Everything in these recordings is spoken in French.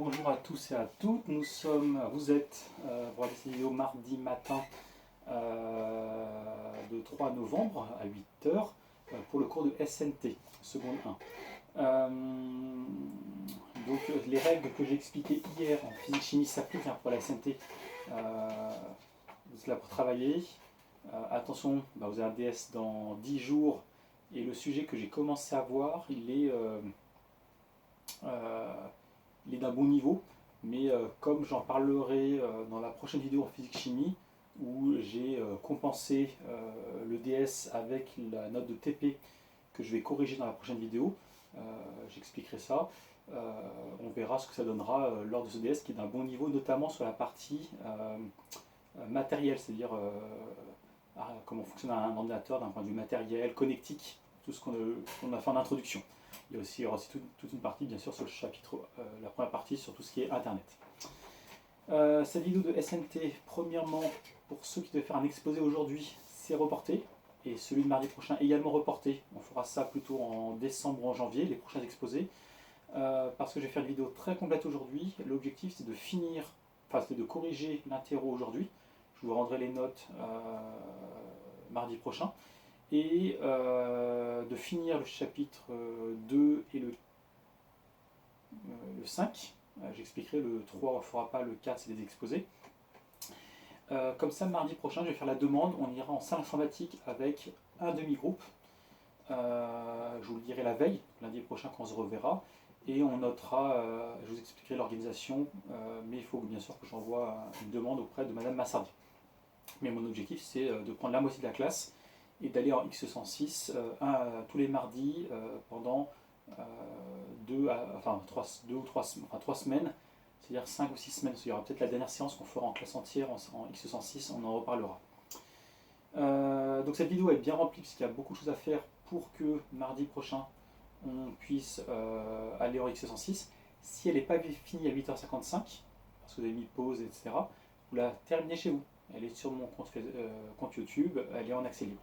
Bonjour à tous et à toutes, vous êtes pour cette vidéo mardi matin de 3 novembre à 8h pour le cours de SNT, seconde 1. Les règles que j'ai expliquées hier en physique-chimie s'appliquent pour la SNT. Vous êtes là pour travailler. Attention, vous avez un DS dans 10 jours et le sujet que j'ai commencé à voir, il est d'un bon niveau, mais comme j'en parlerai dans la prochaine vidéo en physique-chimie, où j'ai compensé le DS avec la note de TP que je vais corriger dans la prochaine vidéo, j'expliquerai ça. On verra ce que ça donnera lors de ce DS qui est d'un bon niveau, notamment sur la partie matérielle, c'est-à-dire comment fonctionne un ordinateur d'un point de vue matériel, connectique, tout ce qu'on a fait en introduction. Il y aura aussi toute une partie, bien sûr, sur le chapitre, la première partie, sur tout ce qui est Internet. Cette vidéo de SNT, premièrement, pour ceux qui devaient faire un exposé aujourd'hui, c'est reporté. Et celui de mardi prochain, également reporté. On fera ça plutôt en décembre ou en janvier, les prochains exposés. Parce que je vais faire une vidéo très complète aujourd'hui. L'objectif, c'est de corriger l'interro aujourd'hui. Je vous rendrai les notes mardi prochain. Et de finir le chapitre 2 et le 5. J'expliquerai le 3, on ne fera pas, le 4, c'est des exposés. Comme ça, mardi prochain, je vais faire la demande. On ira en salle informatique avec un demi-groupe. Je vous le dirai la veille, lundi prochain, quand on se reverra. Et on notera, je vous expliquerai l'organisation, mais il faut bien sûr que j'envoie une demande auprès de Madame Massardi. Mais mon objectif, c'est de prendre la moitié de la classe et d'aller en X106 tous les mardis pendant 3 semaines, c'est-à-dire 5 ou 6 semaines. Il y aura peut-être la dernière séance qu'on fera en classe entière en X106, on en reparlera. Donc cette vidéo est bien remplie parce qu'il y a beaucoup de choses à faire pour que mardi prochain on puisse aller en X106. Si elle n'est pas finie à 8h55, parce que vous avez mis pause, etc., vous la terminez chez vous. Elle est sur mon compte YouTube, elle est en accès libre.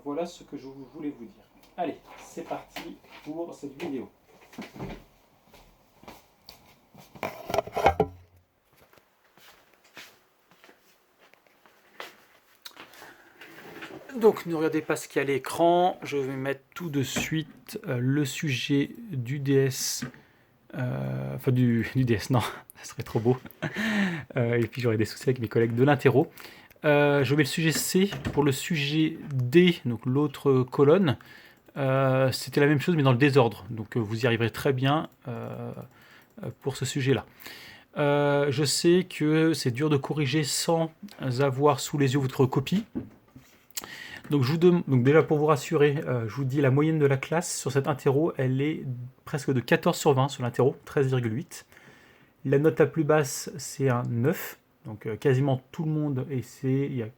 Voilà ce que je voulais vous dire. Allez, c'est parti pour cette vidéo. Donc ne regardez pas ce qu'il y a à l'écran, je vais mettre tout de suite le sujet du DS, du DS, non, ça serait trop beau, et puis j'aurai des soucis avec mes collègues de l'interro. Je mets le sujet C pour le sujet D, donc l'autre colonne. C'était la même chose mais dans le désordre, donc vous y arriverez très bien pour ce sujet-là. Je sais que c'est dur de corriger sans avoir sous les yeux votre copie. Donc, donc déjà pour vous rassurer, je vous dis la moyenne de la classe sur cette interro, elle est presque de 14 sur 20 sur l'interro, 13,8. La note la plus basse, c'est un 9. Donc quasiment tout le monde, et il n'y a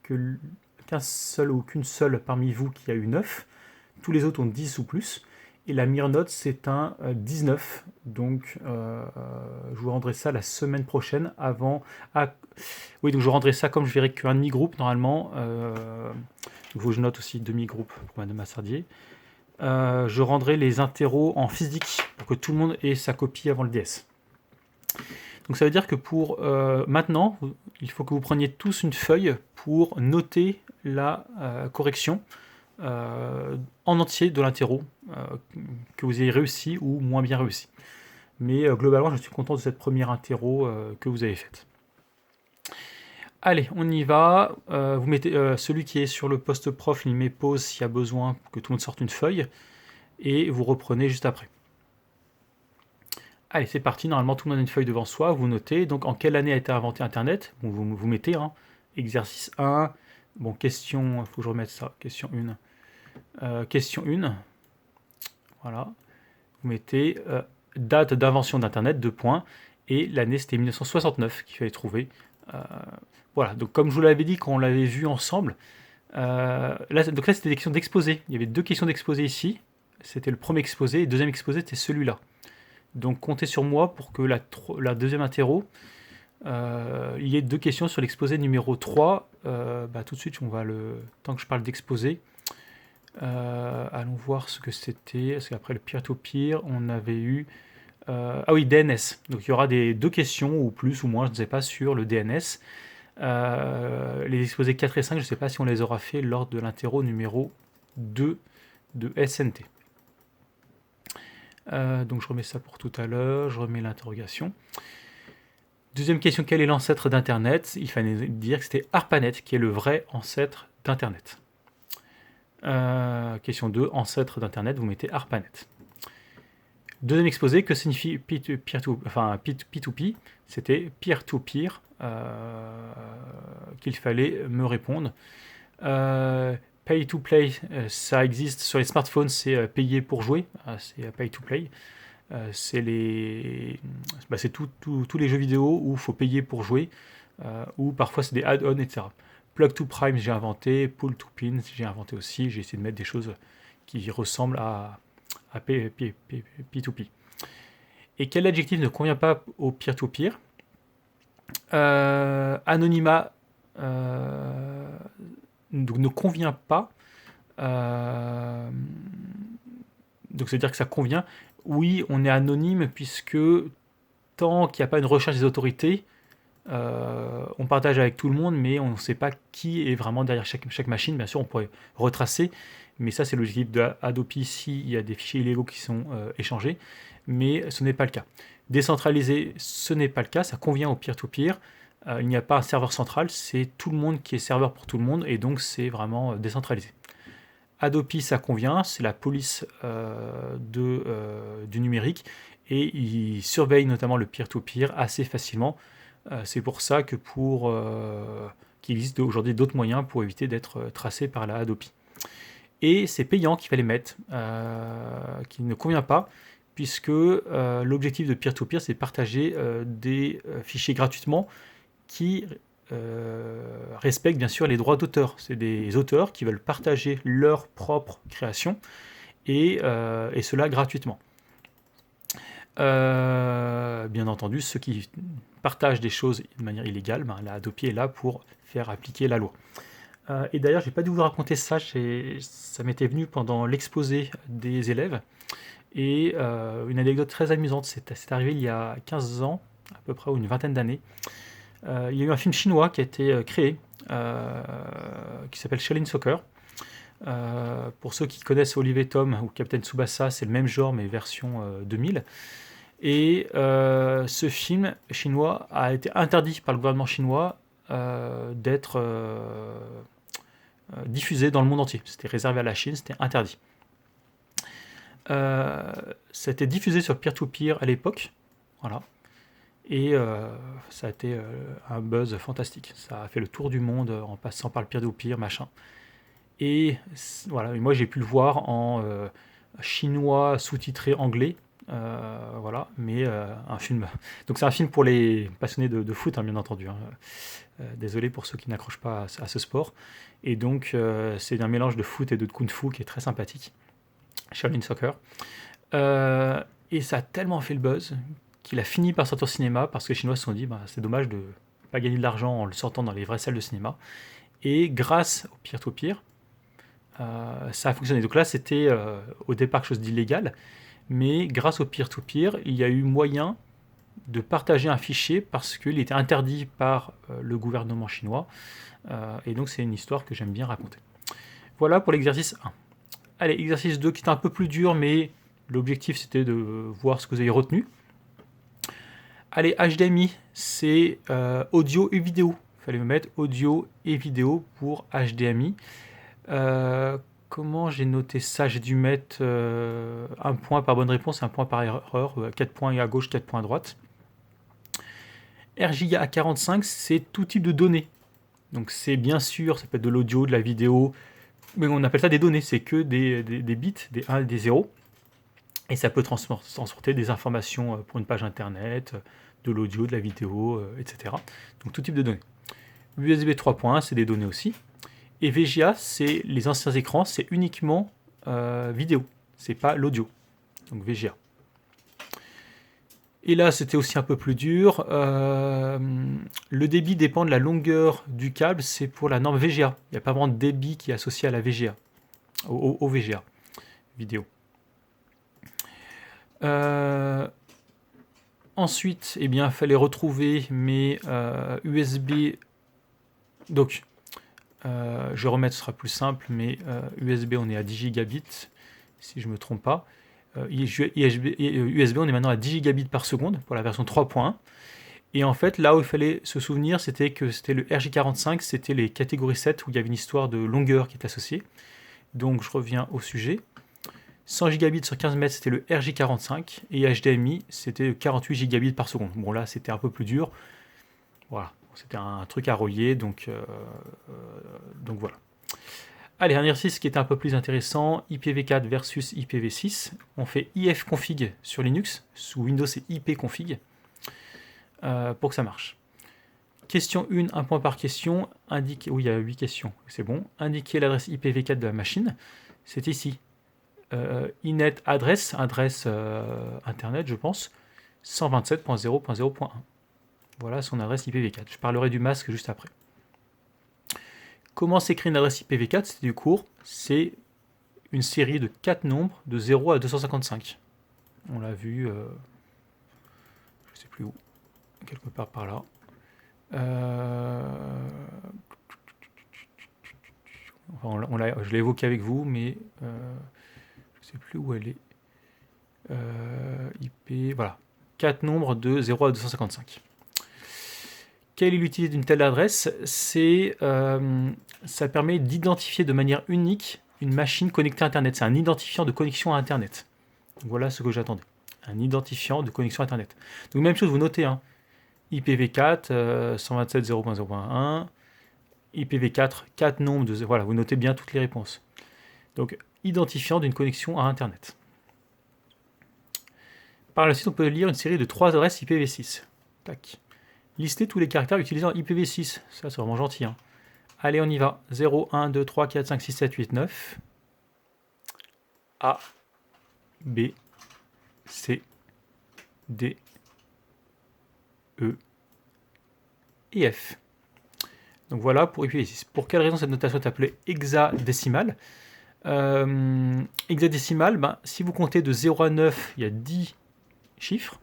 qu'un seul ou qu'une seule parmi vous qui a eu 9. Tous les autres ont 10 ou plus. Et la meilleure note, c'est un 19. Donc je vous rendrai ça la semaine prochaine Oui, donc je rendrai ça comme je verrai qu'un demi-groupe normalement. Il faut que je note aussi demi-groupe pour Madame Massardier. Je rendrai les interros en physique pour que tout le monde ait sa copie avant le DS. Donc ça veut dire que pour maintenant, il faut que vous preniez tous une feuille pour noter la correction en entier de l'interro, que vous ayez réussi ou moins bien réussi. Mais globalement, je suis content de cette première interro que vous avez faite. Allez, on y va. Vous mettez celui qui est sur le poste prof, il met pause s'il y a besoin pour que tout le monde sorte une feuille, et vous reprenez juste après. Allez, c'est parti. Normalement, tout le monde a une feuille devant soi. Vous notez. Donc, en quelle année a été inventé Internet? Bon, vous mettez exercice 1. Bon, question. Il faut que je remette ça. Question 1. Question 1. Voilà. Vous mettez date d'invention d'Internet, 2 points. Et l'année, c'était 1969 qu'il fallait trouver. Voilà. Donc, comme je vous l'avais dit quand on l'avait vu ensemble, là, c'était des questions d'exposé. Il y avait 2 questions d'exposé ici. C'était le premier exposé. Et le deuxième exposé, c'était celui-là. Donc comptez sur moi pour que la deuxième interro, il y ait 2 questions sur l'exposé numéro 3. Tout de suite, tant que je parle d'exposé, allons voir ce que c'était. Parce qu'après le peer-to-peer, on avait eu Ah oui, DNS. Donc il y aura deux questions, ou plus ou moins, je ne sais pas, sur le DNS. Les exposés 4 et 5, je ne sais pas si on les aura fait lors de l'interro numéro 2 de SNT. Donc je remets ça pour tout à l'heure, je remets l'interrogation. Deuxième question, quel est l'ancêtre d'Internet? Il fallait dire que c'était ARPANET, qui est le vrai ancêtre d'Internet. Question 2, ancêtre d'Internet, vous mettez ARPANET. Deuxième exposé, que signifie P2P? C'était peer-to-peer qu'il fallait me répondre. Pay to play, ça existe sur les smartphones, c'est payer pour jouer, c'est pay to play. C'est tous les jeux vidéo où il faut payer pour jouer, ou parfois c'est des add-ons, etc. Plug to Prime, j'ai inventé. Pull to Pin, j'ai inventé aussi. J'ai essayé de mettre des choses qui ressemblent à P2P. Et quel adjectif ne convient pas au peer-to-peer? Anonymat ne convient pas. Donc c'est-à-dire que ça convient. Oui, on est anonyme puisque tant qu'il n'y a pas une recherche des autorités, on partage avec tout le monde, mais on ne sait pas qui est vraiment derrière chaque machine. Bien sûr, on pourrait retracer, mais ça, c'est l'objectif de Adopi s'il y a des fichiers illégaux qui sont échangés, mais ce n'est pas le cas. Décentralisé, ce n'est pas le cas, ça convient au peer-to-peer. Il n'y a pas un serveur central, c'est tout le monde qui est serveur pour tout le monde, et donc c'est vraiment décentralisé. Adopi, ça convient, c'est la police du numérique, et il surveille notamment le peer-to-peer assez facilement. C'est pour ça que qu'il existe aujourd'hui d'autres moyens pour éviter d'être tracé par la Adopi. Et c'est payant qu'il fallait mettre, qui ne convient pas, puisque l'objectif de peer-to-peer, c'est de partager des fichiers gratuitement qui respectent bien sûr les droits d'auteur. C'est des auteurs qui veulent partager leur propre création, et cela gratuitement. Bien entendu, ceux qui partagent des choses de manière illégale, la Adopi est là pour faire appliquer la loi. Et d'ailleurs, j'ai pas dû vous raconter ça, ça m'était venu pendant l'exposé des élèves, et une anecdote très amusante, c'est arrivé il y a 15 ans, à peu près, ou une vingtaine d'années. Il y a eu un film chinois qui a été créé, qui s'appelle Shaolin Soccer. Pour ceux qui connaissent Olivier Tom ou Captain Tsubasa, c'est le même genre, mais version 2000. Et ce film chinois a été interdit par le gouvernement chinois d'être diffusé dans le monde entier. C'était réservé à la Chine, c'était interdit. C'était diffusé sur peer-to-peer à l'époque, voilà. Et ça a été un buzz fantastique. Ça a fait le tour du monde en passant par le peer-to-peer, machin. Et voilà, moi j'ai pu le voir en chinois sous-titré anglais. Voilà, mais un film. Donc c'est un film pour les passionnés de foot, hein, bien entendu. Hein. Désolé pour ceux qui n'accrochent pas à ce sport. Et donc c'est un mélange de foot et de kung-fu qui est très sympathique. Shaolin Soccer. Et ça a tellement fait le buzz qu'il a fini par sortir au cinéma parce que les Chinois se sont dit c'est dommage de pas gagner de l'argent en le sortant dans les vraies salles de cinéma. Et grâce au peer-to-peer, ça a fonctionné. Donc là, c'était au départ quelque chose d'illégal. Mais grâce au peer-to-peer, il y a eu moyen de partager un fichier parce qu'il était interdit par le gouvernement chinois. Et donc c'est une histoire que j'aime bien raconter. Voilà pour l'exercice 1. Allez, exercice 2 qui est un peu plus dur, mais l'objectif c'était de voir ce que vous avez retenu. Allez, HDMI, c'est audio et vidéo. Il fallait me mettre audio et vidéo pour HDMI. Comment j'ai noté ça? J'ai dû mettre un point par bonne réponse, un point par erreur, 4 points à gauche, 4 points à droite. RJA à 45, c'est tout type de données. Donc c'est bien sûr, ça peut être de l'audio, de la vidéo, mais on appelle ça des données, c'est que des bits, des 1 et des 0. Et ça peut transporter des informations pour une page internet, de l'audio, de la vidéo, etc. Donc tout type de données. USB 3.1, c'est des données aussi. Et VGA, c'est les anciens écrans, c'est uniquement vidéo, c'est pas l'audio. Donc VGA. Et là, c'était aussi un peu plus dur. Le débit dépend de la longueur du câble, c'est pour la norme VGA. Il n'y a pas vraiment de débit qui est associé à la VGA, au VGA, vidéo. Ensuite, eh bien, il fallait retrouver mes USB. Donc, je vais remettre, ce sera plus simple, mais USB, on est à 10 gigabits, si je ne me trompe pas. USB, on est maintenant à 10 gigabits par seconde pour la version 3.1. Et en fait, là où il fallait se souvenir, c'était que c'était le RJ45, c'était les catégories 7 où il y avait une histoire de longueur qui est associée. Donc, je reviens au sujet. 100 gigabits sur 15 mètres, c'était le RJ45, et HDMI, c'était 48 gigabits par seconde. Bon, là, c'était un peu plus dur. Voilà, c'était un truc à relier, donc voilà. Allez, un exercice qui est un peu plus intéressant, IPv4 versus IPv6. On fait ifconfig sur Linux, sous Windows c'est ipconfig, pour que ça marche. Question 1, un point par question. Oui, il y a 8 questions, c'est bon. Indiquer l'adresse IPv4 de la machine, c'est ici. Inet adresse internet, je pense, 127.0.0.1. Voilà son adresse IPv4. Je parlerai du masque juste après. Comment s'écrit une adresse IPv4? C'est du cours. C'est une série de 4 nombres de 0 à 255. On l'a vu, je ne sais plus où, quelque part par là. Je l'ai évoqué avec vous, mais je ne sais plus où elle est. IP, voilà. 4 nombres de 0 à 255. Quelle est l'utilité d'une telle adresse? Ça permet d'identifier de manière unique une machine connectée à Internet. C'est un identifiant de connexion à Internet. Donc voilà ce que j'attendais. Un identifiant de connexion à Internet. Donc même chose, vous notez, hein. IPv4, 127.0.0.1, IPv4, 4 nombres de... Voilà, vous notez bien toutes les réponses. Donc, identifiant d'une connexion à Internet. Par la suite, on peut lire une série de 3 adresses IPv6. Tac. Lister tous les caractères utilisés en IPv6. Ça, c'est vraiment gentil, hein. Allez, on y va. 0, 1, 2, 3, 4, 5, 6, 7, 8, 9. A, B, C, D, E et F. Donc voilà pour IPv6. Pour quelle raison cette notation est appelée hexadécimale? Hexadécimale, si vous comptez de 0 à 9, il y a 10 chiffres.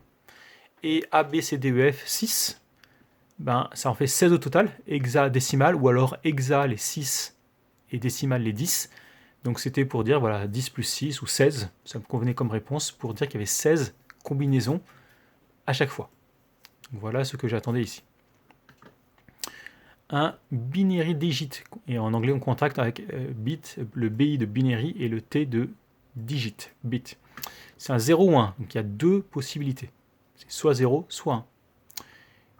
Et A, B, C, D, E, F, 6. Ça en fait 16 au total, hexadécimal, ou alors hexa les 6 et décimal les 10. Donc c'était pour dire, voilà, 10 plus 6 ou 16, ça me convenait comme réponse, pour dire qu'il y avait 16 combinaisons à chaque fois. Donc voilà ce que j'attendais ici. Un binary digit, et en anglais on contacte avec bit, le BI de binary et le T de digit, bit. C'est un 0 ou 1, donc il y a 2 possibilités. C'est soit 0, soit 1.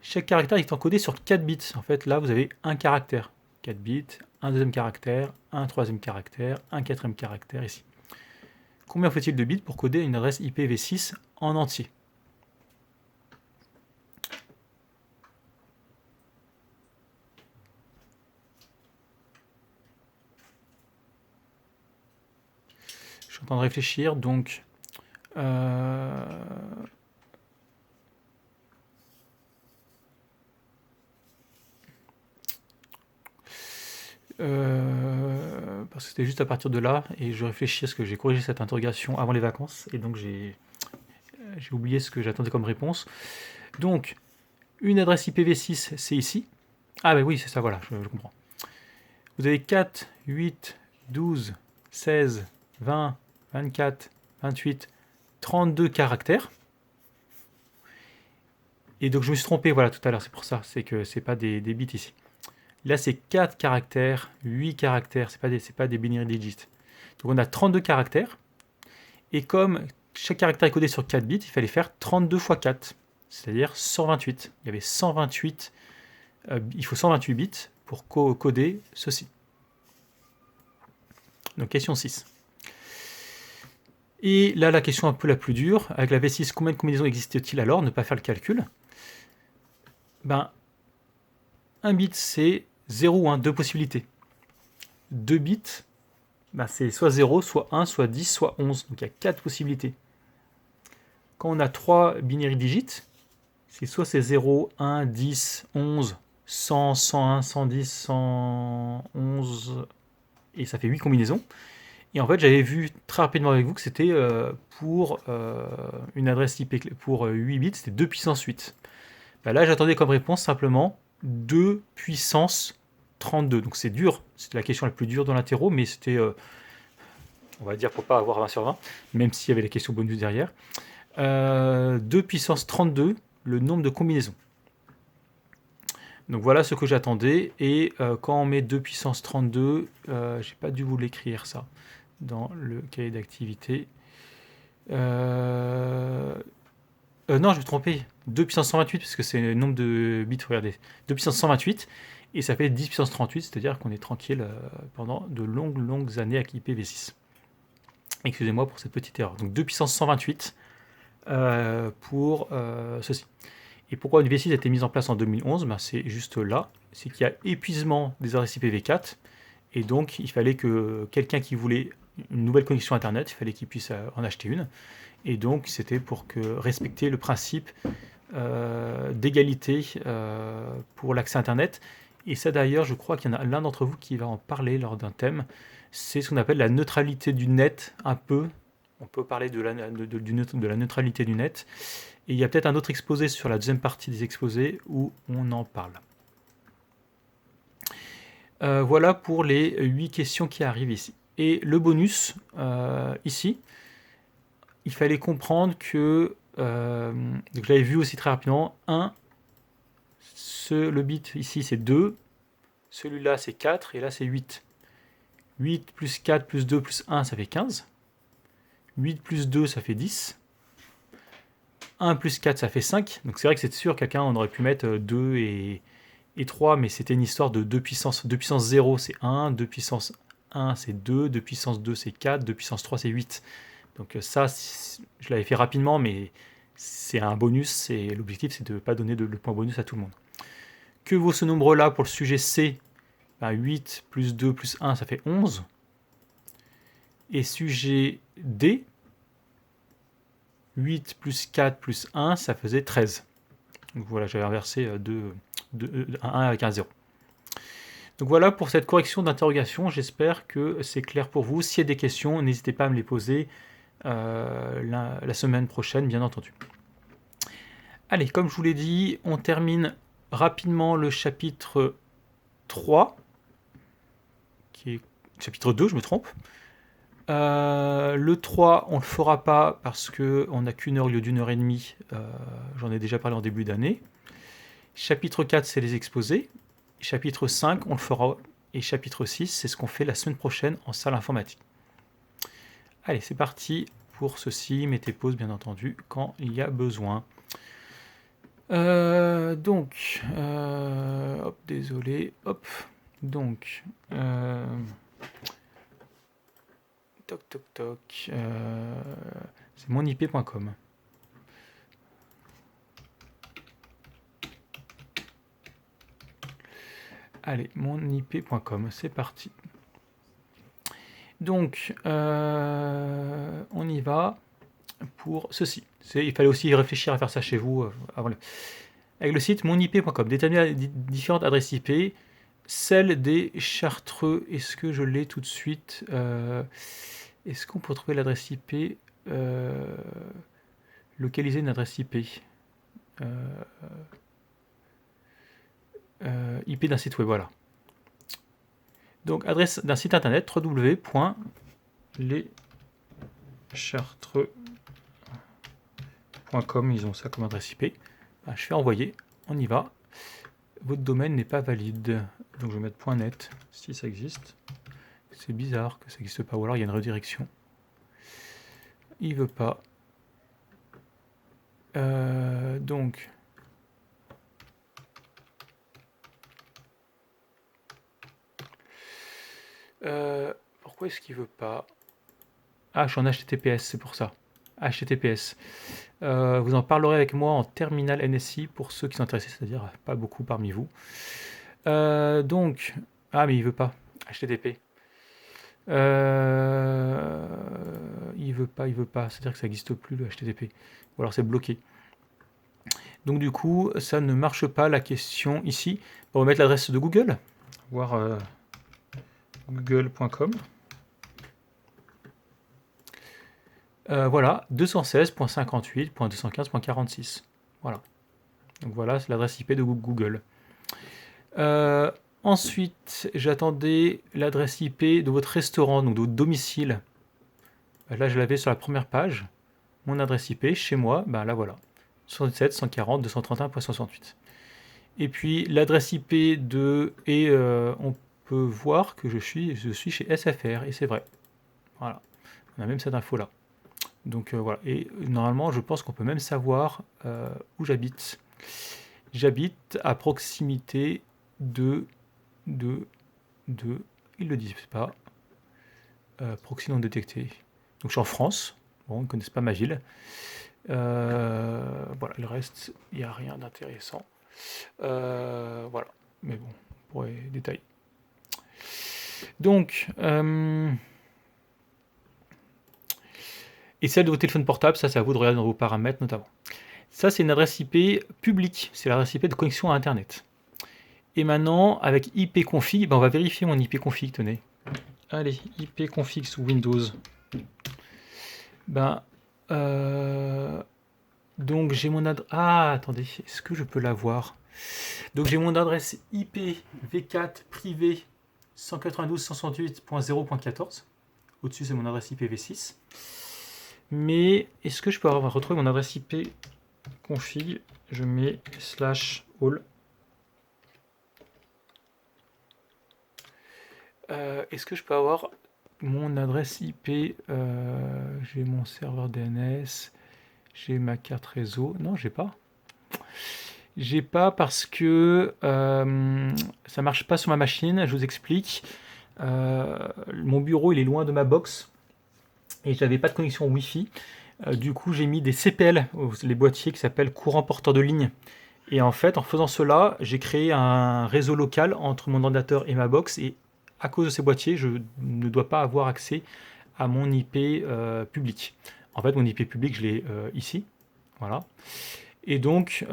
Chaque caractère est encodé sur 4 bits. En fait, là, vous avez un caractère. 4 bits, un deuxième caractère, un troisième caractère, un quatrième caractère ici. Combien faut-il de bits pour coder une adresse IPv6 en entier? Je suis en train de réfléchir, donc... parce que c'était juste à partir de là, et je réfléchis parce que j'ai corrigé cette interrogation avant les vacances, et donc j'ai oublié ce que j'attendais comme réponse. Donc, une adresse IPv6, c'est ici. Ah oui, c'est ça, voilà, je comprends. Vous avez 4, 8, 12, 16, 20, 24, 28, 32 caractères. Et donc je me suis trompé, voilà, tout à l'heure, c'est pour ça, c'est que c'est pas des bits ici. Là, c'est 4 caractères, 8 caractères, c'est pas des binary digits. Donc on a 32 caractères, et comme chaque caractère est codé sur 4 bits, il fallait faire 32 x 4, c'est-à-dire 128. Il y avait 128, il faut 128 bits pour coder ceci. Donc question 6. Et là, la question un peu la plus dure, avec la V6, combien de combinaisons existe-t-il alors? Ne pas faire le calcul. Un bit, c'est 0 ou 1, 2 possibilités. 2 bits, c'est soit 0, soit 1, soit 10, soit 11. Donc il y a 4 possibilités. Quand on a 3 binary digits, c'est soit c'est 0, 1, 10, 11, 100, 101, 110, 111, et ça fait 8 combinaisons. Et en fait, j'avais vu très rapidement avec vous que c'était pour une adresse IP pour 8 bits, c'était 2 puissance 8. Bah là, j'attendais comme réponse simplement 2 puissance 32. Donc c'est dur, c'était la question la plus dure dans l'interro, mais c'était, on va dire, pour pas avoir 20 sur 20, même s'il y avait la question bonus derrière. 2 puissance 32, le nombre de combinaisons. Donc voilà ce que j'attendais. Et quand on met 2 puissance 32, j'ai pas dû vous l'écrire ça dans le cahier d'activité. Non, je me suis trompé. 2 puissance 128, parce que c'est le nombre de bits, regardez. 2 puissance 128, et ça fait 10 puissance 38, c'est-à-dire qu'on est tranquille pendant de longues années avec l'IPv6. Excusez-moi pour cette petite erreur. Donc 2 puissance 128 pour ceci. Et pourquoi une V6 a été mise en place en 2011 ? Ben, c'est juste là. C'est qu'il y a épuisement des adresses IPv4. Et donc, il fallait que quelqu'un qui voulait une nouvelle connexion Internet, il fallait qu'il puisse en acheter une. Et donc, c'était pour respecter le principe d'égalité pour l'accès Internet. Et ça, d'ailleurs, je crois qu'il y en a l'un d'entre vous qui va en parler lors d'un thème. C'est ce qu'on appelle la neutralité du net, un peu. On peut parler de la neutralité du net. Et il y a peut-être un autre exposé sur la deuxième partie des exposés où on en parle. Voilà pour les 8 questions qui arrivent ici. Et le bonus, ici, il fallait comprendre que, donc je l'avais vu aussi très rapidement, 1, le bit ici c'est 2, celui-là c'est 4, et là c'est 8. 8 plus 4 plus 2 plus 1, ça fait 15. 8 plus 2, ça fait 10. 1 plus 4, ça fait 5. Donc c'est vrai que c'est sûr, on aurait pu mettre 2 et 3, mais c'était une histoire de 2 puissance. 2 puissance 0, c'est 1. 2 puissance 1, c'est 2. 2 puissance 2, c'est 4. 2 puissance 3, c'est 8. Donc ça, je l'avais fait rapidement, mais c'est un bonus. Et l'objectif, c'est de ne pas donner le point bonus à tout le monde. Que vaut ce nombre-là pour le sujet C ? 8 plus 2 plus 1, ça fait 11. Et sujet D, 8 plus 4 plus 1, ça faisait 13. Donc voilà, j'avais inversé 1 avec un 0. Donc voilà pour cette correction d'interrogation. J'espère que c'est clair pour vous. S'il y a des questions, n'hésitez pas à me les poser la semaine prochaine, bien entendu. Allez, comme je vous l'ai dit, on termine rapidement le chapitre 3, qui est chapitre 2, je me trompe. Le 3, on ne le fera pas parce qu'on n'a qu'une heure au lieu d'une heure et demie. J'en ai déjà parlé en début d'année. Chapitre 4, c'est les exposés. Chapitre 5, on le fera. Et chapitre 6, c'est ce qu'on fait la semaine prochaine en salle informatique. Allez, c'est parti pour ceci. Mettez pause, bien entendu, quand il y a besoin. Hop, désolé. Hop. Donc, toc. C'est monip.com. Allez, monip.com, c'est parti. Donc, on y va pour ceci. Il fallait aussi réfléchir à faire ça chez vous avant avec le site monip.com. Déterminer différentes adresses IP, celle des Chartreux. Est-ce que je l'ai tout de suite Est-ce qu'on peut trouver l'adresse IP localiser une adresse IP IP d'un site web, voilà. Donc, adresse d'un site internet www.leschartreux.com, ils ont ça comme adresse IP. Je fais envoyer, on y va. Votre domaine n'est pas valide. Donc, je vais mettre .net, si ça existe. C'est bizarre que ça n'existe pas, ou alors il y a une redirection. Il veut pas. Donc... pourquoi est-ce qu'il veut pas? Ah, je suis en HTTPS, c'est pour ça. HTTPS. Vous en parlerez avec moi en terminal NSI pour ceux qui sont intéressés, c'est-à-dire pas beaucoup parmi vous. Donc, ah mais il veut pas. HTTP. Il veut pas. C'est-à-dire que ça n'existe plus le HTTP. Ou alors c'est bloqué. Donc du coup, ça ne marche pas la question ici. On va mettre l'adresse de Google. Voir google.com. Voilà, 216.58.215.46. Voilà. Donc voilà, c'est l'adresse IP de Google. Ensuite, j'attendais l'adresse IP de votre restaurant, donc de votre domicile. Là, je l'avais sur la première page. Mon adresse IP, chez moi, ben là voilà. 77 140 231.68. Et puis l'adresse IP de... Et on peut voir que je suis chez SFR, et c'est vrai. Voilà. On a même cette info-là. Donc voilà. Et normalement, je pense qu'on peut même savoir où j'habite. J'habite à proximité de... Ils le disent pas. Proxy non détecté. Donc je suis en France. Bon, ils ne connaissent pas ma ville. Voilà, le reste, il n'y a rien d'intéressant. Voilà. Mais bon, pour les détails. Donc, et celle de vos téléphones portables, ça c'est à vous de regarder dans vos paramètres notamment. Ça, c'est une adresse IP publique. C'est l'adresse IP de connexion à Internet. Et maintenant, avec ipconfig, ben on va vérifier mon ipconfig, tenez. Allez, ipconfig sous Windows. Ben, donc j'ai mon adresse... Ah, attendez, est-ce que je peux l'avoir? Donc j'ai mon adresse IP v4 privé 192.168.0.14. Au-dessus, c'est mon adresse IP v6. Mais est-ce que je peux retrouver mon adresse IP config? Je mets /all. Est-ce que je peux avoir mon adresse IP? J'ai mon serveur DNS, j'ai ma carte réseau. Non, j'ai pas. J'ai pas parce que ça marche pas sur ma machine. Je vous explique. Mon bureau, il est loin de ma box et j'avais pas de connexion Wi-Fi. Du coup, j'ai mis des CPL, les boîtiers qui s'appellent courant porteur de ligne. Et en fait, en faisant cela, j'ai créé un réseau local entre mon ordinateur et ma box. Et à cause de ces boîtiers, je ne dois pas avoir accès à mon IP public. En fait, mon IP public, je l'ai ici. Voilà. Et donc,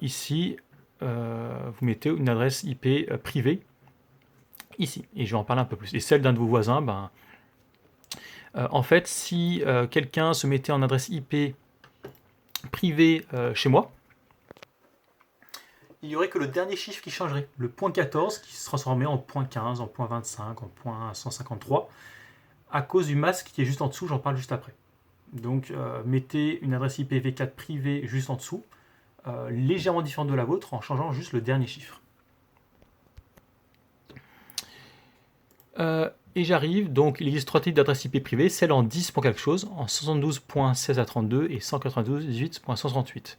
ici, vous mettez une adresse IP privée, ici. Et je vais en parler un peu plus. Et celle d'un de vos voisins, ben, en fait, si quelqu'un se mettait en adresse IP privée chez moi, il n'y aurait que le dernier chiffre qui changerait, le point 14 qui se transformerait en point 15, en point 25, en point 153, à cause du masque qui est juste en dessous, j'en parle juste après. Donc mettez une adresse IPv4 privée juste en dessous, légèrement différente de la vôtre, en changeant juste le dernier chiffre. Et j'arrive, donc il existe trois types d'adresses IP privées, celle en 10 pour quelque chose, en 72.16 à 32 et 192.18.168.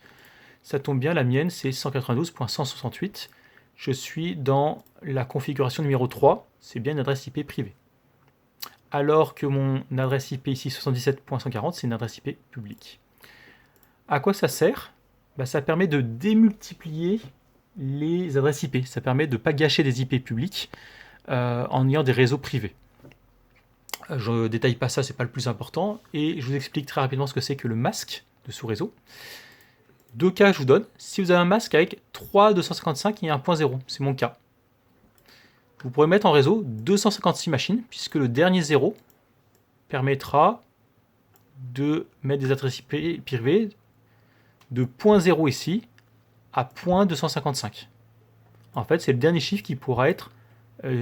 Ça tombe bien, la mienne c'est 192.168. Je suis dans la configuration numéro 3, c'est bien une adresse IP privée. Alors que mon adresse IP ici 77.140, c'est une adresse IP publique. À quoi ça sert? Ça permet de démultiplier les adresses IP. Ça permet de ne pas gâcher des IP publics en ayant des réseaux privés. Je ne détaille pas ça, c'est pas le plus important. Et je vous explique très rapidement ce que c'est que le masque de sous-réseau. Deux cas je vous donne. Si vous avez un masque avec 3 255 et un point 0, c'est mon cas. Vous pourrez mettre en réseau 256 machines, puisque le dernier 0 permettra de mettre des adresses IP privées de point 0 ici à point 255. En fait, c'est le dernier chiffre qui pourra être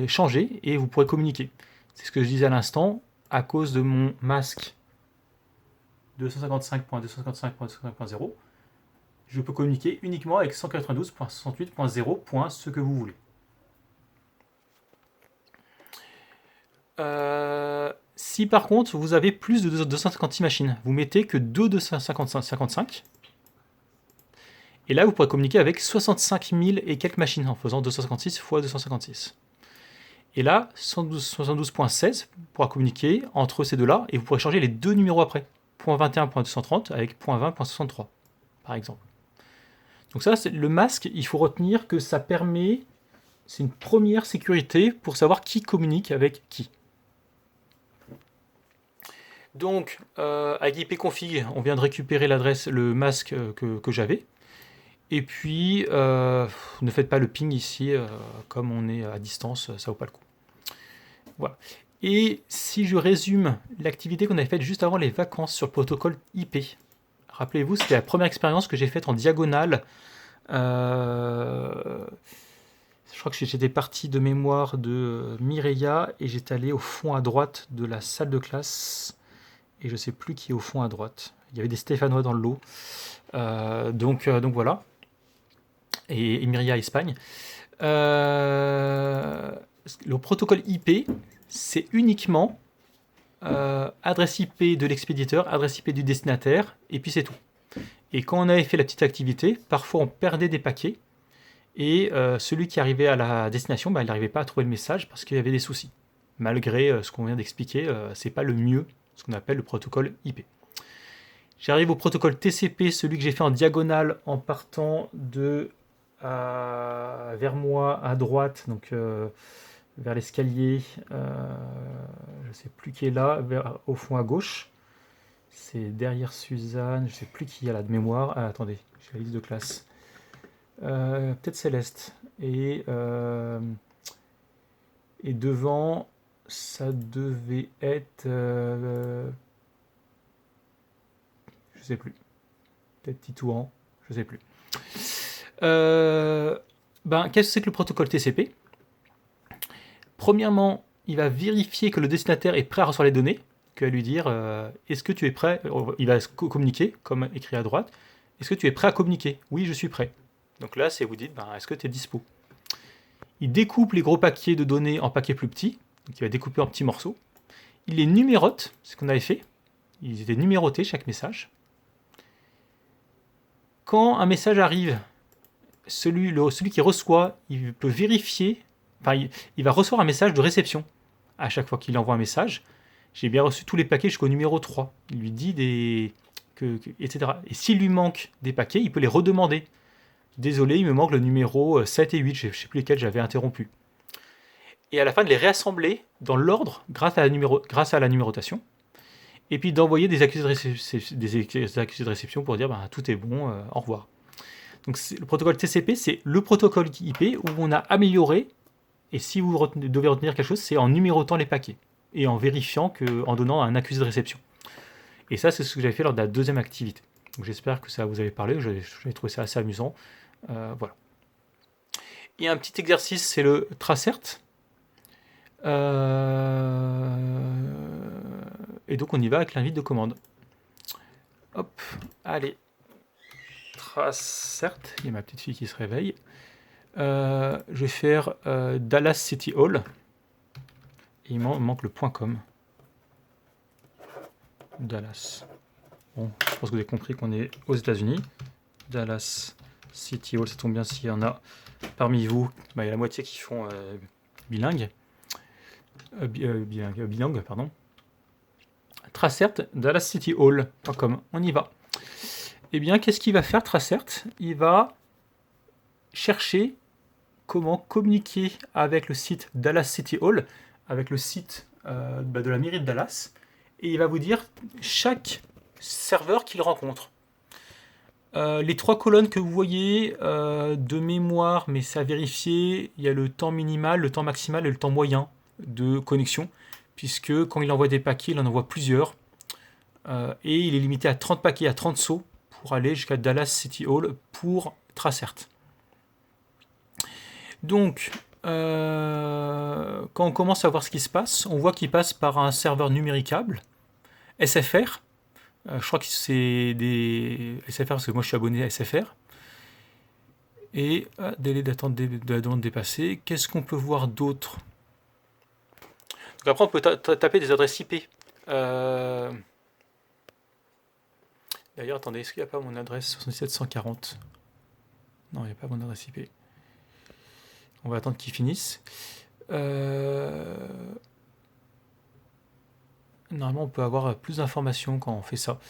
changé et vous pourrez communiquer. C'est ce que je disais à l'instant, à cause de mon masque 255.255.255.0, je peux communiquer uniquement avec 192.68.0. Ce que vous voulez. Si par contre vous avez plus de 256 machines, vous mettez que 255, et là vous pourrez communiquer avec 65 000 et quelques machines en faisant 256 x 256. Et là, 72.16 pourra communiquer entre ces deux-là, et vous pourrez changer les deux numéros après. .21.230 avec .20.63, par exemple. Donc ça, c'est le masque, il faut retenir que ça permet, c'est une première sécurité pour savoir qui communique avec qui. Donc, avec ipconfig, on vient de récupérer l'adresse, le masque que j'avais. Et puis, ne faites pas le ping ici, comme on est à distance, ça vaut pas le coup. Voilà. Et si je résume l'activité qu'on avait faite juste avant les vacances sur le protocole IP, rappelez-vous, c'était la première expérience que j'ai faite en diagonale. Je crois que j'étais parti de mémoire de Mireia et j'étais allé au fond à droite de la salle de classe. Et je ne sais plus qui est au fond à droite. Il y avait des Stéphanois dans le lot. Donc voilà. Et Mireia Espagne. Le protocole IP, c'est uniquement adresse IP de l'expéditeur, adresse IP du destinataire, et puis c'est tout. Et quand on avait fait la petite activité, parfois on perdait des paquets, et celui qui arrivait à la destination, il n'arrivait pas à trouver le message parce qu'il y avait des soucis. Malgré ce qu'on vient d'expliquer, c'est pas le mieux, ce qu'on appelle le protocole IP. J'arrive au protocole TCP, celui que j'ai fait en diagonale en partant de vers moi à droite, donc vers l'escalier, je ne sais plus qui est là, au fond à gauche. C'est derrière Suzanne, je ne sais plus qui y a là de mémoire. Ah, attendez, j'ai la liste de classe. Peut-être Céleste. Et devant, ça devait être... je sais plus. Peut-être Titouan, je sais plus. Qu'est-ce que c'est que le protocole TCP? Premièrement, il va vérifier que le destinataire est prêt à recevoir les données, qu'il va lui dire est-ce que tu es prêt? Il va communiquer, comme écrit à droite. Est-ce que tu es prêt à communiquer? Oui, je suis prêt. Donc là, c'est vous dites est-ce que tu es dispo? Il découpe les gros paquets de données en paquets plus petits, donc il va découper en petits morceaux. Il les numérote, c'est ce qu'on avait fait. Ils étaient numérotés, chaque message. Quand un message arrive, celui qui reçoit, il peut vérifier, il va recevoir un message de réception à chaque fois qu'il envoie un message. J'ai bien reçu tous les paquets jusqu'au numéro 3. Il lui dit etc. Et s'il lui manque des paquets, il peut les redemander. Désolé, il me manque le numéro 7 et 8, je ne sais plus lesquels j'avais interrompu. Et à la fin, de les réassembler dans l'ordre grâce à la numérotation. Et puis d'envoyer des accusés de réception pour dire tout est bon, au revoir. Donc le protocole TCP, c'est le protocole IP où on a amélioré, et si vous devez retenir quelque chose, c'est en numérotant les paquets et en vérifiant en donnant un accusé de réception. Et ça, c'est ce que j'avais fait lors de la deuxième activité. Donc j'espère que ça vous avait parlé, j'avais trouvé ça assez amusant. Voilà. Et un petit exercice, c'est le tracert. Et donc on y va avec l'invite de commande. Hop, allez. Tracert, il y a ma petite fille qui se réveille. Je vais faire Dallas City Hall. Et il manque le .com. Dallas. Bon, je pense que vous avez compris qu'on est aux États-Unis. Dallas City Hall, ça tombe bien s'il y en a parmi vous. Il y a la moitié qui font bilingue. Bilingue, pardon. Tracert, Dallas City Hall.com. On y va. Eh bien, qu'est-ce qu'il va faire, Tracert? Il va chercher comment communiquer avec le site Dallas City Hall, avec le site de la mairie de Dallas, et il va vous dire chaque serveur qu'il rencontre. Les 3 colonnes que vous voyez de mémoire, mais c'est à vérifier, il y a le temps minimal, le temps maximal et le temps moyen de connexion, puisque quand il envoie des paquets, il en envoie plusieurs, et il est limité à 30 paquets, à 30 sauts, pour aller jusqu'à Dallas City Hall pour Tracert. Donc, quand on commence à voir ce qui se passe, on voit qu'il passe par un serveur numéricable, SFR. Je crois que c'est des SFR parce que moi je suis abonné à SFR. Et délai d'attente de la demande dépassée. Qu'est-ce qu'on peut voir d'autre? Donc après, on peut taper des adresses IP. D'ailleurs, attendez, est-ce qu'il n'y a pas mon adresse 7740? Non, il n'y a pas mon adresse IP. On va attendre qu'il finisse. Normalement, on peut avoir plus d'informations quand on fait ça.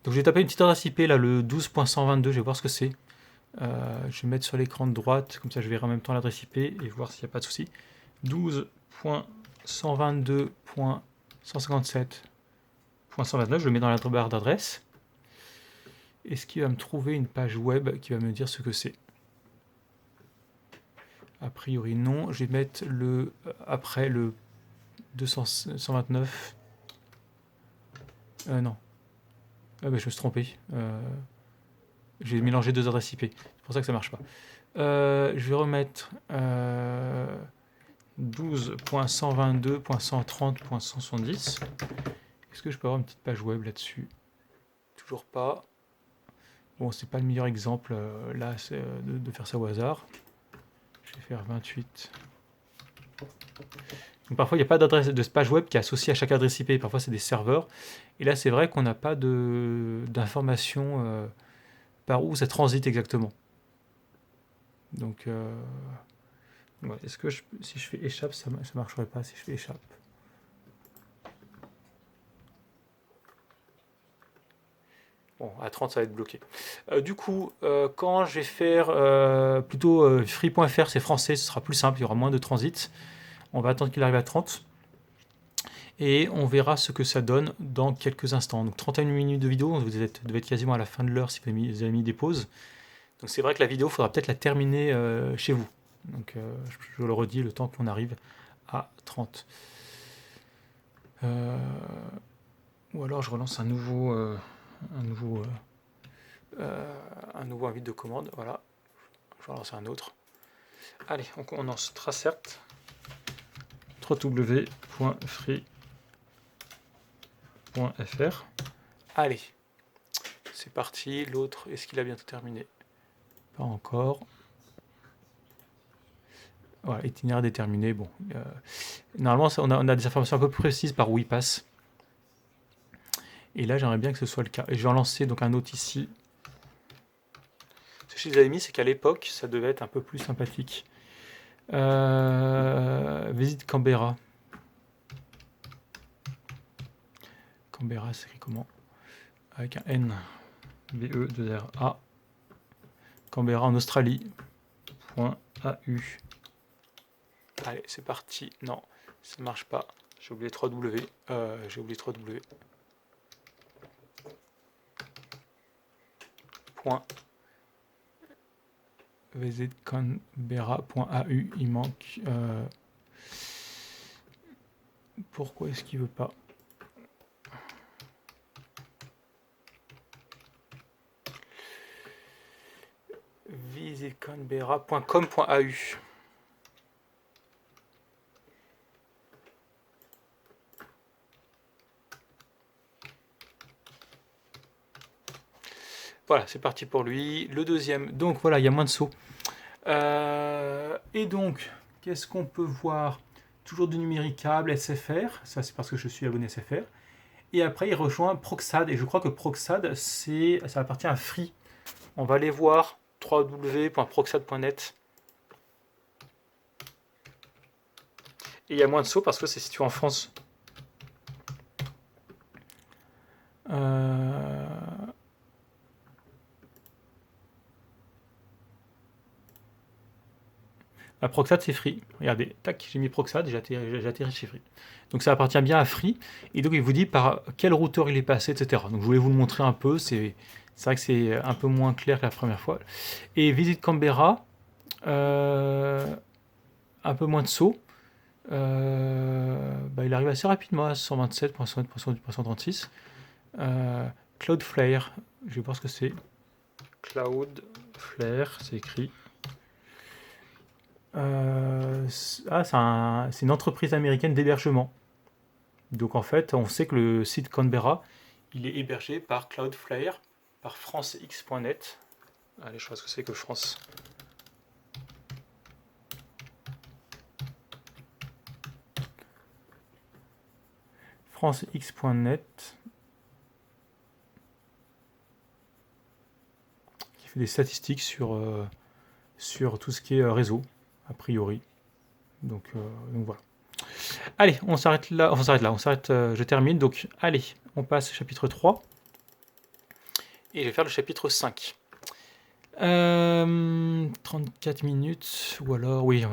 Donc, je vais taper une petite adresse IP, là, le 12.122, je vais voir ce que c'est. Je vais mettre sur l'écran de droite, comme ça je verrai en même temps l'adresse IP et voir s'il n'y a pas de souci. 12.122.157.129, je le mets dans la barre d'adresse. Est-ce qu'il va me trouver une page web qui va me dire ce que c'est? A priori non. Je vais mettre après le 129. Non. Ah, je me suis trompé. J'ai mélangé deux adresses IP. C'est pour ça que ça marche pas. Je vais remettre 12.122.130.170. Est-ce que je peux avoir une petite page web là-dessus? Toujours pas. Bon, c'est pas le meilleur exemple là de faire ça au hasard. Je vais faire 28. Donc, parfois, il n'y a pas d'adresse de page web qui est associée à chaque adresse IP. Parfois, c'est des serveurs. Et là, c'est vrai qu'on n'a pas d'informations par où ça transite exactement. Donc, ouais, est-ce que si je fais échappe, ça ne marcherait pas si je fais échappe? Bon, à 30, ça va être bloqué. Du coup, quand je vais faire plutôt free.fr, c'est français, ce sera plus simple, il y aura moins de transit. On va attendre qu'il arrive à 30. Et on verra ce que ça donne dans quelques instants. Donc 31 minutes de vidéo, vous devez être quasiment à la fin de l'heure si vous avez mis des pauses. Donc c'est vrai que la vidéo, il faudra peut-être la terminer chez vous. Donc je le redis, le temps qu'on arrive à 30. Ou alors je relance un nouveau invite de commande. Voilà, je vais relancer un autre. Allez, on lance Tracert. www.free.fr. Allez, c'est parti. L'autre, est-ce qu'il a bientôt terminé? Pas encore. Voilà, itinéraire déterminé. Bon, normalement, on a des informations un peu plus précises par où il passe. Et là, j'aimerais bien que ce soit le cas. Et je vais en lancer donc un autre ici. Ce que je les avais mis, c'est qu'à l'époque, ça devait être un peu plus sympathique. Visite Canberra. Canberra, c'est écrit comment? Avec un N. B-E-2-R-A. Canberra en Australie. .au. Allez, c'est parti. Non, ça marche pas. J'ai oublié 3W. J'ai oublié 3W. visitcanberra.au. Il manque. Pourquoi est-ce qu'il veut pas? visitcanberra.com.au. Voilà, c'est parti pour lui. Le deuxième, donc voilà, il y a moins de sauts. Et donc, qu'est-ce qu'on peut voir? Toujours du numéricable, SFR, ça c'est parce que je suis abonné SFR. Et après, il rejoint Proxad, et je crois que Proxad, ça appartient à Free. On va aller voir www.proxad.net. Et il y a moins de sauts parce que c'est situé en France. Proxad, c'est Free. Regardez, tac, j'ai mis Proxad, j'ai atterri chez Free. Donc ça appartient bien à Free. Et donc il vous dit par quel routeur il est passé, etc. Donc je voulais vous le montrer un peu. C'est vrai que c'est un peu moins clair que la première fois. Et Visite Canberra, un peu moins de sauts. Il arrive assez rapidement à 127.136. Cloudflare, je vais voir ce que c'est. Cloudflare, c'est écrit. C'est une entreprise américaine d'hébergement. Donc en fait, on sait que le site Canberra, il est hébergé par Cloudflare, par francex.net. Allez, je vois ce que c'est que France. francex.net, qui fait des statistiques sur tout ce qui est réseau, a priori. Donc voilà. Allez, on s'arrête là, je termine. Donc allez, on passe au chapitre 3. Et je vais faire le chapitre 5. 34 minutes, ou alors, oui,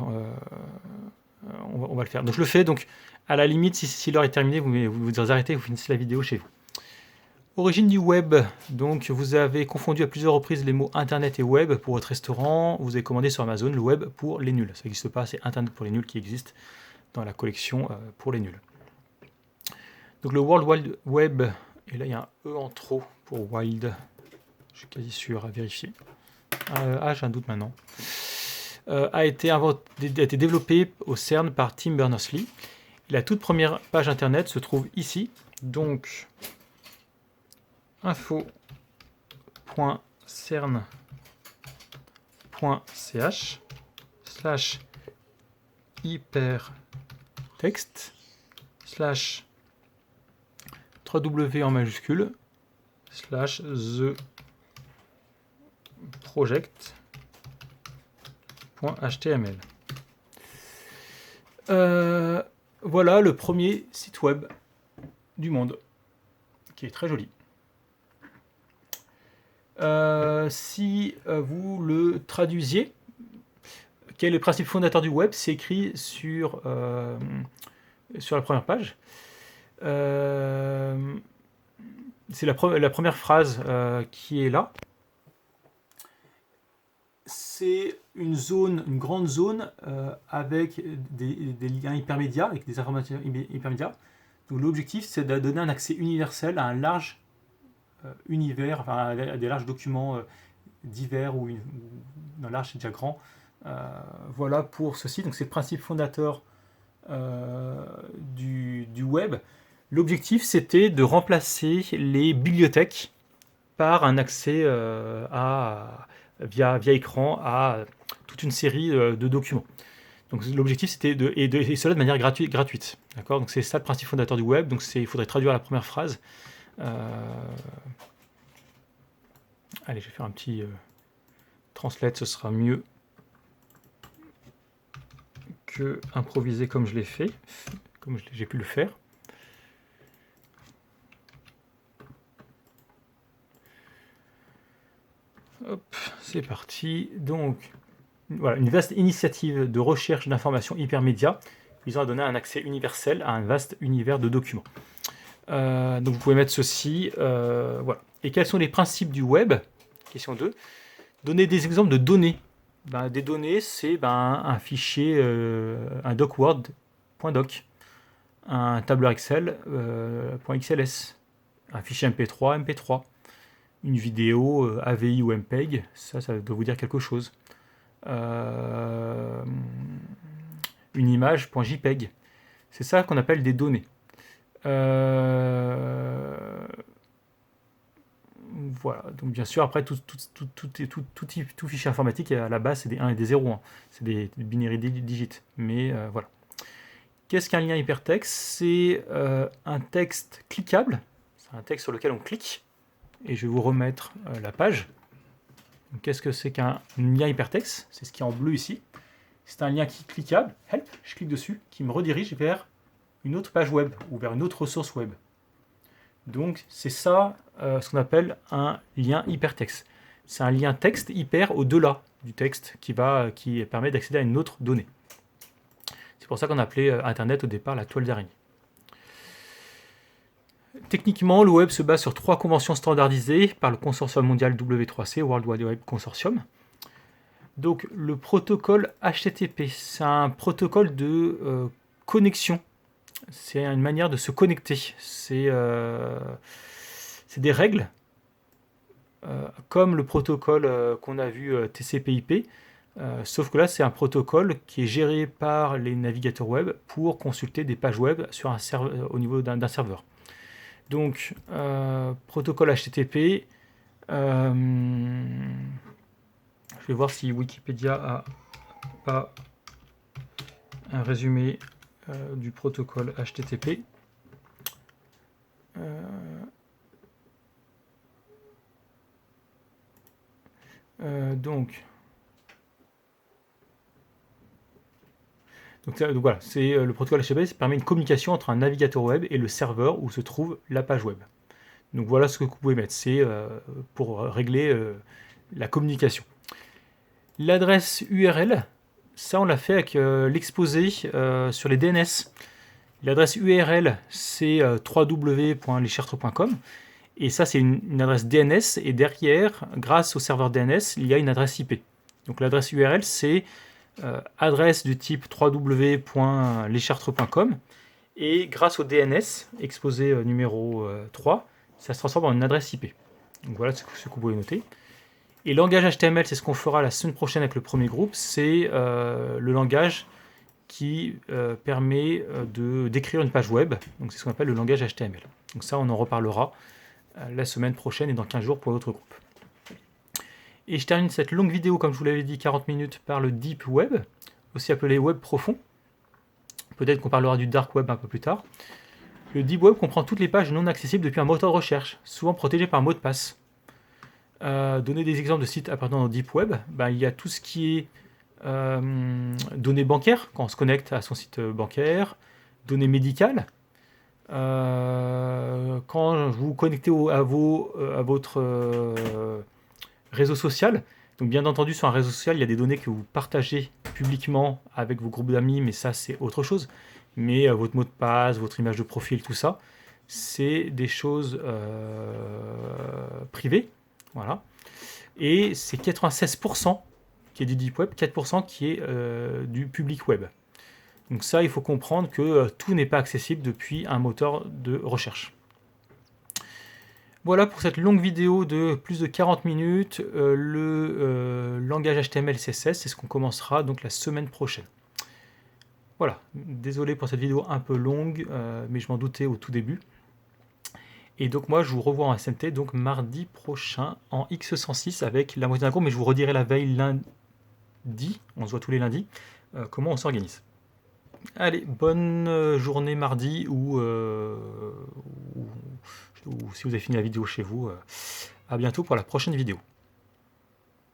on va le faire. Donc je le fais, donc à la limite, si l'heure est terminée, vous arrêtez, vous finissez la vidéo chez vous. Origine du web. Donc vous avez confondu à plusieurs reprises les mots internet et web pour votre restaurant. Vous avez commandé sur Amazon le web pour les nuls. Ça n'existe pas, c'est internet pour les nuls qui existe dans la collection pour les nuls. Donc le World Wide Web, et là il y a un E en trop pour Wild, je suis quasi sûr, à vérifier. J'ai un doute maintenant. A été développé au CERN par Tim Berners-Lee. La toute première page internet se trouve ici, donc info.cern.ch/hypertexte /3W en majuscule /the project.html. Voilà le premier site web du monde, qui est très joli. Si vous le traduisiez, quel est le principe fondateur du web? C'est écrit sur la première page. C'est la première phrase qui est là. C'est une grande zone avec des liens hypermédias, avec des informations hypermédias. Donc l'objectif, c'est de donner un accès universel à un large univers, enfin à des larges documents divers ou un large c'est déjà grand. Voilà pour ceci. Donc c'est le principe fondateur du web. L'objectif, c'était de remplacer les bibliothèques par un accès via écran à toute une série de documents. Donc l'objectif, c'était et cela de manière gratuite. D'accord. Donc c'est ça le principe fondateur du web. Donc il faudrait traduire la première phrase. Allez, je vais faire un petit translate, ce sera mieux que improviser comme je l'ai fait, comme j'ai pu le faire. Hop, c'est parti. Donc, voilà, une vaste initiative de recherche d'informations hypermédias visant à donner un accès universel à un vaste univers de documents. Donc, vous pouvez mettre ceci. Voilà. Et quels sont les principes du web? Question 2. Donner des exemples de données. Des données, c'est un fichier, un docword.doc, un tableur Excel, .xls, un fichier MP3, une vidéo AVI ou MPEG, ça doit vous dire quelque chose. Une image .jpeg, c'est ça qu'on appelle des données. Voilà, donc bien sûr, après, tout fichier informatique, à la base, c'est des 1 et des 0. Hein. C'est des binary digits. Mais voilà. Qu'est-ce qu'un lien hypertexte? C'est un texte cliquable. C'est un texte sur lequel on clique. Et je vais vous remettre la page. Qu'est-ce que c'est qu'un lien hypertexte? C'est ce qui est en bleu ici. C'est un lien cliquable. Help, je clique dessus, qui me redirige vers une autre page web ou vers une autre ressource web. Donc c'est ça ce qu'on appelle un lien hypertexte. C'est un lien texte hyper au-delà du texte qui permet d'accéder à une autre donnée. C'est pour ça qu'on appelait Internet au départ la toile d'araignée. Techniquement, le web se base sur 3 conventions standardisées par le consortium mondial W3C, World Wide Web Consortium. Donc le protocole HTTP, c'est un protocole de connexion. C'est une manière de se connecter. C'est des règles, comme le protocole qu'on a vu TCP/IP, sauf que là, c'est un protocole qui est géré par les navigateurs web pour consulter des pages web sur un au niveau d'un serveur. Donc, protocole HTTP, je vais voir si Wikipédia a pas un résumé du protocole HTTP. Donc voilà, c'est le protocole HTTP, ça permet une communication entre un navigateur web et le serveur où se trouve la page web. Donc voilà ce que vous pouvez mettre, c'est pour régler la communication. L'adresse URL, ça on l'a fait avec l'exposé sur les DNS. L'adresse URL, c'est www.leschartres.com. Et ça, c'est une adresse DNS. Et derrière, grâce au serveur DNS, il y a une adresse IP. Donc l'adresse URL, c'est adresse du type www.leschartres.com. Et grâce au DNS, exposé numéro 3, ça se transforme en une adresse IP. Donc voilà ce que vous pouvez noter. Et langage HTML, c'est ce qu'on fera la semaine prochaine avec le premier groupe. C'est le langage qui permet d'écrire une page web. Donc c'est ce qu'on appelle le langage HTML. Donc ça, on en reparlera la semaine prochaine et dans 15 jours pour l'autre groupe. Et je termine cette longue vidéo, comme je vous l'avais dit, 40 minutes, par le Deep Web, aussi appelé Web profond. Peut-être qu'on parlera du Dark Web un peu plus tard. Le Deep Web comprend toutes les pages non accessibles depuis un moteur de recherche, souvent protégées par un mot de passe. Donner des exemples de sites appartenant au Deep Web, il y a tout ce qui est données bancaires, quand on se connecte à son site bancaire, données médicales, quand vous vous connectez à votre réseau social. Donc bien entendu, sur un réseau social, il y a des données que vous partagez publiquement avec vos groupes d'amis, mais ça, c'est autre chose. Mais votre mot de passe, votre image de profil, tout ça, c'est des choses privées. Voilà. Et c'est 96% qui est du Deep Web, 4% qui est du public web. Donc ça, il faut comprendre que tout n'est pas accessible depuis un moteur de recherche. Voilà pour cette longue vidéo de plus de 40 minutes, le langage HTML CSS, c'est ce qu'on commencera donc la semaine prochaine. Voilà, désolé pour cette vidéo un peu longue, mais je m'en doutais au tout début. Et donc moi je vous revois en SMT donc mardi prochain en X106 avec la moitié d'un cours, mais je vous redirai la veille lundi, on se voit tous les lundis, comment on s'organise. Allez, bonne journée mardi ou si vous avez fini la vidéo chez vous, à bientôt pour la prochaine vidéo.